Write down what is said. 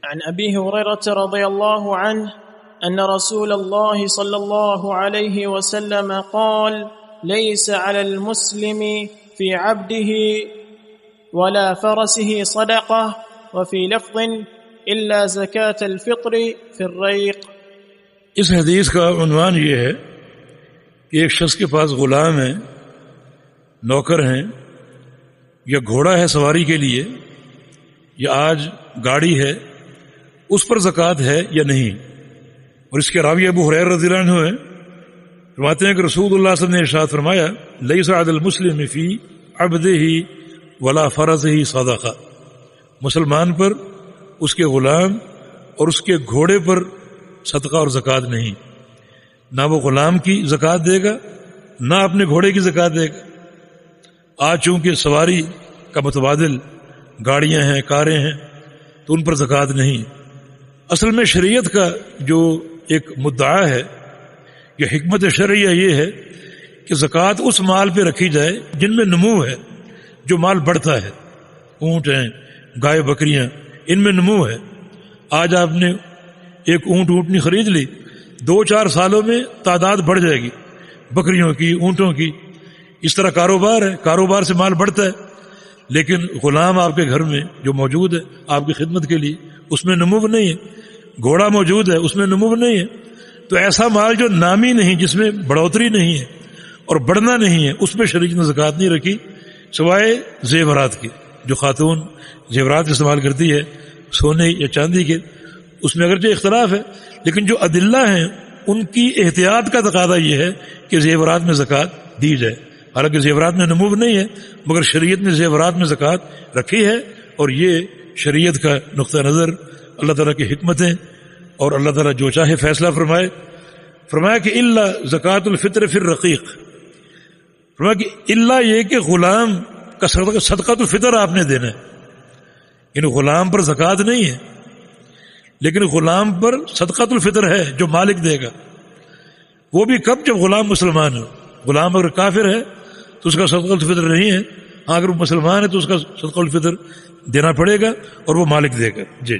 عن أبي هريرة رضي الله عنه أن رسول الله صلى الله عليه وسلم قال ليس على المسلم في عبده ولا فرسه صدقة وفي لفظ إلا زكاة الفطر في الريق. اس حدیث کا عنوان یہ ہے کہ ایک شخص کے پاس غلام ہیں، نوکر ہیں، یا گھوڑا ہے سواری کے لیے، یا آج گاڑی ہے، اس پر زکوٰۃ ہے یا نہیں. اور اس کے راوی ابو ہریرہ رضی اللہ عنہ ہیں، فرماتے ہیں کہ رسول اللہ صلی اللہ علیہ وسلم نے ارشاد فرمایا لیس علی المسلم فی عبدہ ولا فرسہ صدقہ، مسلمان پر، اس کے غلام اور اس کے گھوڑے پر صدقہ اور زکوٰۃ نہیں. نہ وہ غلام کی زکوٰۃ دے گا، نہ اپنے گھوڑے کی زکوٰۃ دے گا. آج چونکہ سواری کا متبادل گاڑیاں ہیں، کاریں ہیں، تو ان پر زکوٰۃ نہیں. اصل میں شریعت کا جو ایک مدعا ہے، یہ حکمت شرعیہ یہ ہے کہ زکوٰۃ اس مال پہ رکھی جائے جن میں نمو ہے، جو مال بڑھتا ہے. اونٹ ہیں، گائے بکریاں، ان میں نمو ہے. آج آپ نے ایک اونٹنی خرید لی، 2-4 سالوں میں تعداد بڑھ جائے گی بکریوں کی، اونٹوں کی. اس طرح کاروبار ہے، کاروبار سے مال بڑھتا ہے. لیکن غلام آپ کے گھر میں جو موجود ہے آپ کی خدمت کے لیے، اس میں نمو نہیں ہے. گھوڑا موجود ہے، اس میں نمو نہیں ہے. تو ایسا مال جو نامی نہیں، جس میں بڑھوتری نہیں ہے اور بڑھنا نہیں ہے، اس میں شریعت نے زکوٰۃ نہیں رکھی، سوائے زیورات کی. جو خاتون زیورات استعمال کرتی ہے سونے یا چاندی کے، اس میں اگرچہ اختلاف ہے، لیکن جو ادلہ ہیں ان کی احتیاط کا تقاضا یہ ہے کہ زیورات میں زکوٰۃ دی جائے. حالانکہ زیورات میں نمو نہیں ہے، مگر شریعت نے زیورات میں زکوٰۃ رکھی ہے. اور یہ شریعت کا نقطہ نظر، اللہ تعالیٰ کی حکمتیں، اور اللہ تعالیٰ جو چاہے فیصلہ فرمایا کہ اللہ زکوٰۃ الفطر فی الرقیق، فرمایا کہ اللہ یہ کہ غلام کا صدقۃ الفطر آپ نے دینا ہے. یعنی غلام پر زکوٰۃ نہیں ہے، لیکن غلام پر صدقۃ الفطر ہے جو مالک دے گا. وہ بھی کب؟ جب غلام مسلمان ہو. غلام اگر کافر ہے تو اس کا صدقۃ الفطر نہیں ہے. ہاں اگر وہ مسلمان ہے تو اس کا صدقۃ الفطر دینا پڑے گا اور وہ مالک دے گا. جی.